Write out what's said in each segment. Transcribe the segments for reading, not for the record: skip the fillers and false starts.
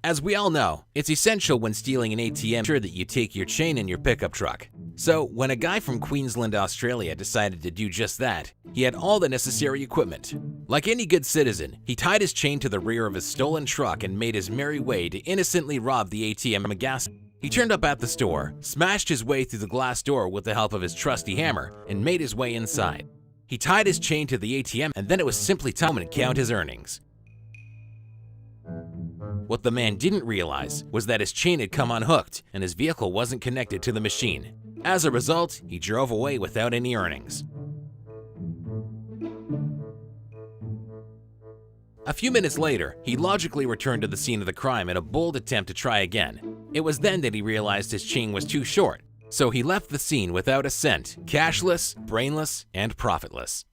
As we all know, it's essential when stealing an ATM that you take your chain in your pickup truck. So when a guy from Queensland, Australia decided to do just that, he had all the necessary equipment. Like any good citizen, he tied his chain to the rear of his stolen truck and made his merry way to innocently rob the ATM of gas. He turned up at the store, smashed his way through the glass door with the help of his trusty hammer, and made his way inside. He tied his chain to the ATM, and then it was simply time to count his earnings. What the man didn't realize was that his chain had come unhooked and his vehicle wasn't connected to the machine. As a result, he drove away without any earnings. A few minutes later, he logically returned to the scene of the crime in a bold attempt to try again. It was then that he realized his chain was too short, so he left the scene without a cent, cashless, brainless, and profitless.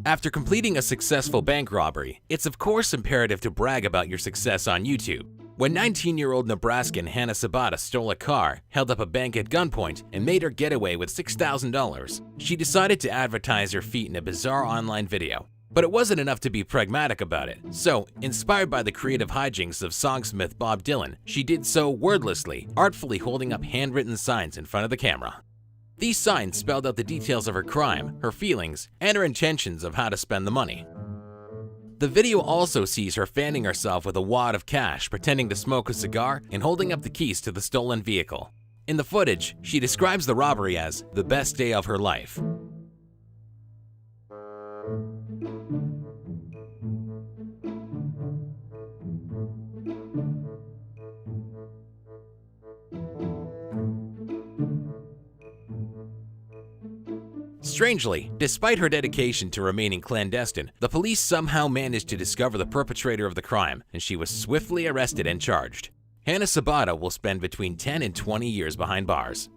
After completing a successful bank robbery, it's of course imperative to brag about your success on YouTube. When 19-year-old Nebraskan Hannah Sabata stole a car, held up a bank at gunpoint, and made her getaway with $6,000, she decided to advertise her feat in a bizarre online video. But it wasn't enough to be pragmatic about it, so, inspired by the creative hijinks of songsmith Bob Dylan, she did so wordlessly, artfully holding up handwritten signs in front of the camera. These signs spelled out the details of her crime, her feelings, and her intentions of how to spend the money. The video also sees her fanning herself with a wad of cash, pretending to smoke a cigar, and holding up the keys to the stolen vehicle. In the footage, she describes the robbery as the best day of her life. Strangely, despite her dedication to remaining clandestine, the police somehow managed to discover the perpetrator of the crime, and she was swiftly arrested and charged. Hannah Sabata will spend between 10 and 20 years behind bars.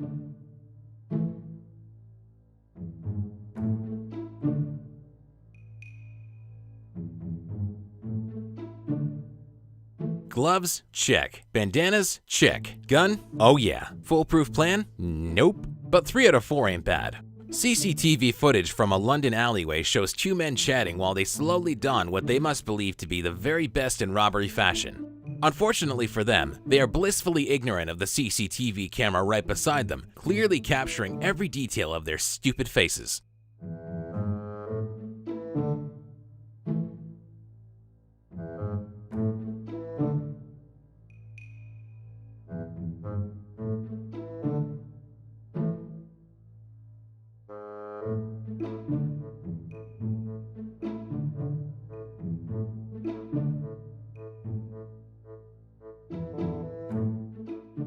Gloves? Check. Bandanas? Check. Gun? Oh yeah. Foolproof plan? Nope. But 3 out of 4 ain't bad. CCTV footage from a London alleyway shows 2 men chatting while they slowly don what they must believe to be the very best in robbery fashion. Unfortunately for them, they are blissfully ignorant of the CCTV camera right beside them, clearly capturing every detail of their stupid faces.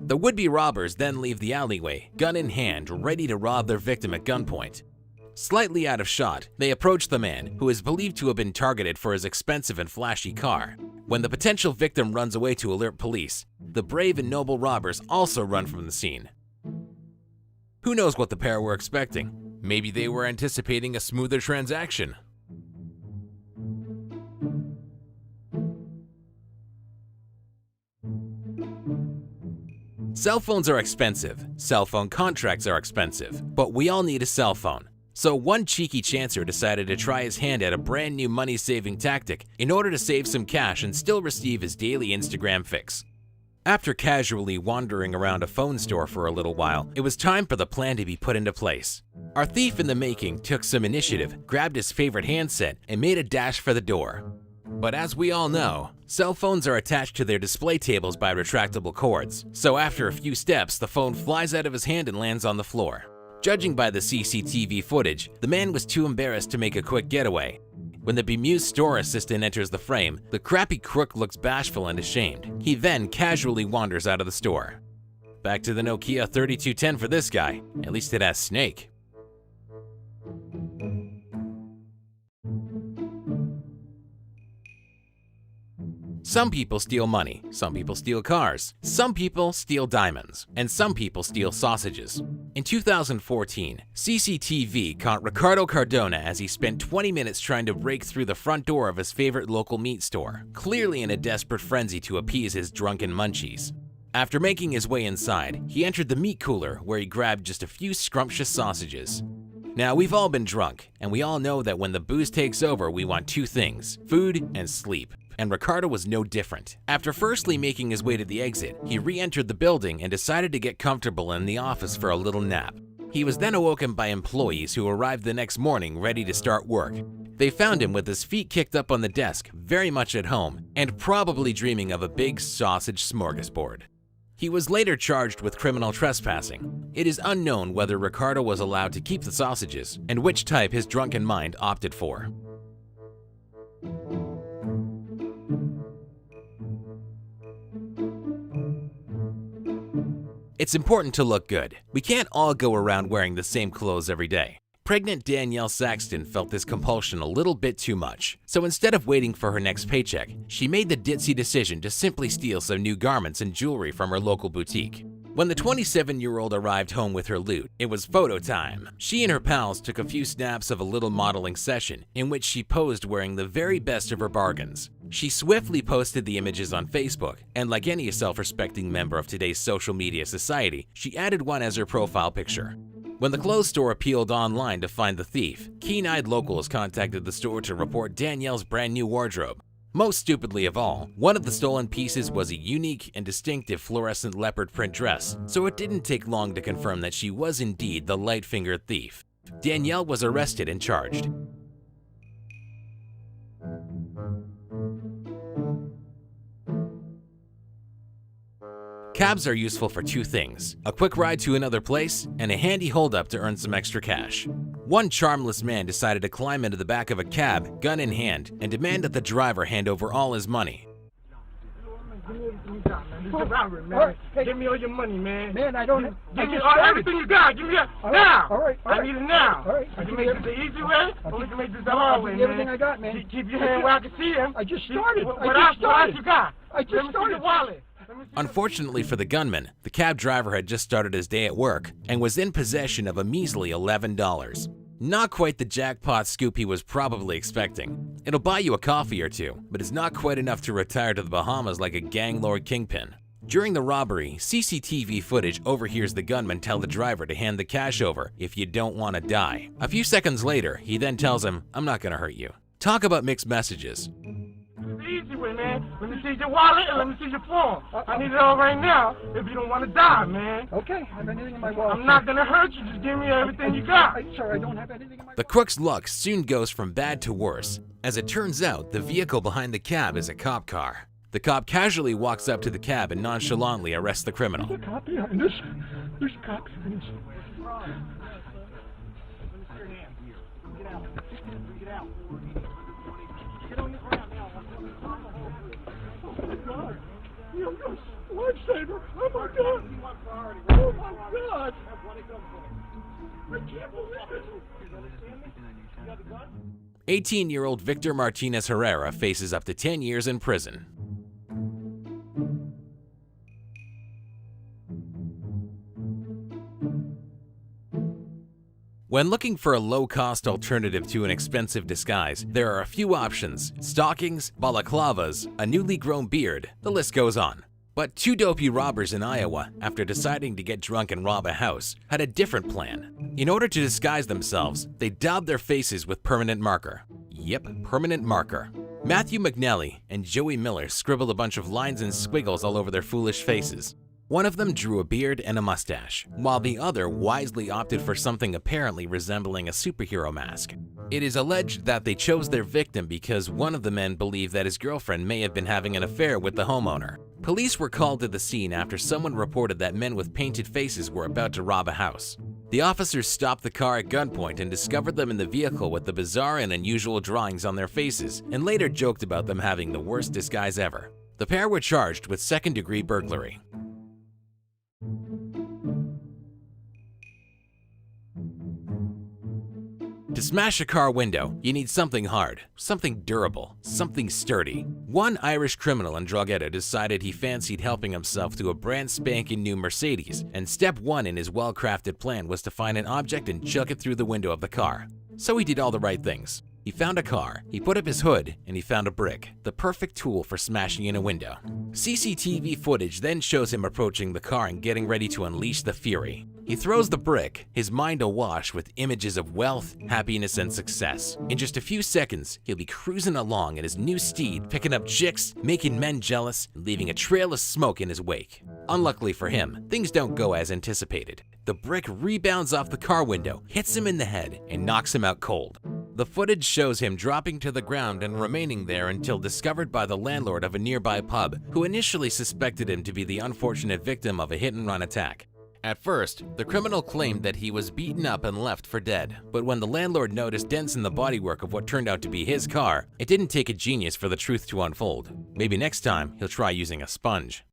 The would-be robbers then leave the alleyway, gun in hand, ready to rob their victim at gunpoint. Slightly out of shot, they approach the man, who is believed to have been targeted for his expensive and flashy car. When the potential victim runs away to alert police, the brave and noble robbers also run from the scene. Who knows what the pair were expecting? Maybe they were anticipating a smoother transaction. Cell phones are expensive, cell phone contracts are expensive, but we all need a cell phone. So one cheeky chancer decided to try his hand at a brand new money-saving tactic in order to save some cash and still receive his daily Instagram fix. After casually wandering around a phone store for a little while, it was time for the plan to be put into place. Our thief in the making took some initiative, grabbed his favorite handset, and made a dash for the door. But as we all know, cell phones are attached to their display tables by retractable cords, so after a few steps, the phone flies out of his hand and lands on the floor. Judging by the CCTV footage, the man was too embarrassed to make a quick getaway. When the bemused store assistant enters the frame, the crappy crook looks bashful and ashamed. He then casually wanders out of the store. Back to the Nokia 3210 for this guy. At least it has Snake. Some people steal money, some people steal cars, some people steal diamonds, and some people steal sausages. In 2014, CCTV caught Ricardo Cardona as he spent 20 minutes trying to break through the front door of his favorite local meat store, clearly in a desperate frenzy to appease his drunken munchies. After making his way inside, he entered the meat cooler where he grabbed just a few scrumptious sausages. Now, we've all been drunk, and we all know that when the booze takes over, we want two things: food and sleep. And Ricardo was no different. After firstly making his way to the exit, he re-entered the building and decided to get comfortable in the office for a little nap. He was then awoken by employees who arrived the next morning ready to start work. They found him with his feet kicked up on the desk, very much at home, and probably dreaming of a big sausage smorgasbord. He was later charged with criminal trespassing. It is unknown whether Ricardo was allowed to keep the sausages and which type his drunken mind opted for. It's important to look good. We can't all go around wearing the same clothes every day. Pregnant Danielle Saxton felt this compulsion a little bit too much, so instead of waiting for her next paycheck, she made the ditzy decision to simply steal some new garments and jewelry from her local boutique. When the 27-year-old arrived home with her loot, it was photo time. She and her pals took a few snaps of a little modeling session in which she posed wearing the very best of her bargains. She swiftly posted the images on Facebook, and like any self-respecting member of today's social media society, she added one as her profile picture. When the clothes store appealed online to find the thief, keen-eyed locals contacted the store to report Danielle's brand new wardrobe. Most stupidly of all, one of the stolen pieces was a unique and distinctive fluorescent leopard print dress, so it didn't take long to confirm that she was indeed the light-fingered thief. Danielle was arrested and charged. Cabs are useful for two things: a quick ride to another place and a handy hold-up to earn some extra cash. One charmless man decided to climb into the back of a cab, gun in hand, and demand that the driver hand over all his money. Give me everything you got, man. This is a robbery, man. Right. Hey, give me all your money, man. Man, I don't. Give me everything you got. Give me it now. All right. I need it now. All right. We can make this the easy way, or we can make this the hard way, man. Everything I got, man. Keep your hand where I can see him. I just started. What else you got? I just Let me started. see the wallet. Unfortunately for the gunman, the cab driver had just started his day at work and was in possession of a measly $11. Not quite the jackpot scoop he was probably expecting. It'll buy you a coffee or two, but it's not quite enough to retire to the Bahamas like a gang lord kingpin. During the robbery, CCTV footage overhears the gunman tell the driver to hand the cash over if you don't want to die. A few seconds later, he then tells him, "I'm not gonna hurt you." Talk about mixed messages. The easy way, man. Let me see your wallet and let me see your phone. I need it all right now if you don't want to die, man. Okay, I have anything in my wallet. I'm not gonna hurt you. Just give me everything you got. Sir, I don't have anything in my. The crook's luck soon goes from bad to worse. As it turns out, the vehicle behind the cab is a cop car. The cop casually walks up to the cab and nonchalantly arrests the criminal. There's a cop behind us. There's a cop behind us. Lifesaver! Oh my God! Oh my God! I can't believe it! 18-year-old Victor Martinez Herrera faces up to 10 years in prison. When looking for a low-cost alternative to an expensive disguise, there are a few options: stockings, balaclavas, a newly grown beard, the list goes on. But two dopey robbers in Iowa, after deciding to get drunk and rob a house, had a different plan. In order to disguise themselves, they daubed their faces with permanent marker. Yep, permanent marker. Matthew McNally and Joey Miller scribbled a bunch of lines and squiggles all over their foolish faces. One of them drew a beard and a mustache, while the other wisely opted for something apparently resembling a superhero mask. It is alleged that they chose their victim because one of the men believed that his girlfriend may have been having an affair with the homeowner. Police were called to the scene after someone reported that men with painted faces were about to rob a house. The officers stopped the car at gunpoint and discovered them in the vehicle with the bizarre and unusual drawings on their faces, and later joked about them having the worst disguise ever. The pair were charged with second-degree burglary. To smash a car window, you need something hard, something durable, something sturdy. One Irish criminal in Drogheda decided he fancied helping himself to a brand spanking new Mercedes, and step one in his well-crafted plan was to find an object and chuck it through the window of the car. So he did all the right things. He found a car, he put up his hood, and he found a brick, the perfect tool for smashing in a window. CCTV footage then shows him approaching the car and getting ready to unleash the fury. He throws the brick, his mind awash with images of wealth, happiness, and success. In just a few seconds, he'll be cruising along in his new steed, picking up chicks, making men jealous, and leaving a trail of smoke in his wake. Unluckily for him, things don't go as anticipated. The brick rebounds off the car window, hits him in the head, and knocks him out cold. The footage shows him dropping to the ground and remaining there until discovered by the landlord of a nearby pub, who initially suspected him to be the unfortunate victim of a hit-and-run attack. At first, the criminal claimed that he was beaten up and left for dead, but when the landlord noticed dents in the bodywork of what turned out to be his car, it didn't take a genius for the truth to unfold. Maybe next time, he'll try using a sponge.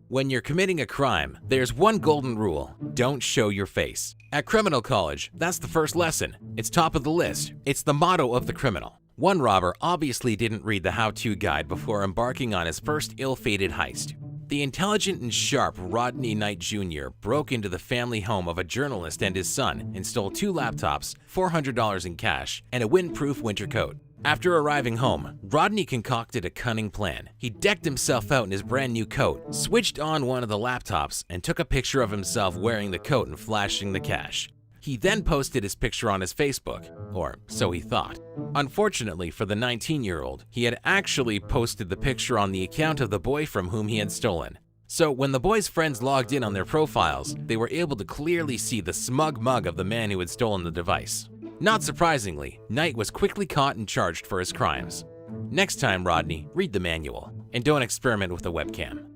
When you're committing a crime, there's one golden rule: don't show your face. At criminal college, that's the first lesson. It's top of the list. It's the motto of the criminal. One robber obviously didn't read the how-to guide before embarking on his first ill-fated heist. The intelligent and sharp Rodney Knight Jr. broke into the family home of a journalist and his son and stole 2 laptops, $400 in cash, and a windproof winter coat. After arriving home, Rodney concocted a cunning plan. He decked himself out in his brand new coat, switched on one of the laptops, and took a picture of himself wearing the coat and flashing the cash. He then posted his picture on his Facebook, or so he thought. Unfortunately for the 19-year-old, he had actually posted the picture on the account of the boy from whom he had stolen. So when the boy's friends logged in on their profiles, they were able to clearly see the smug mug of the man who had stolen the device. Not surprisingly, Knight was quickly caught and charged for his crimes. Next time, Rodney, read the manual, and don't experiment with a webcam.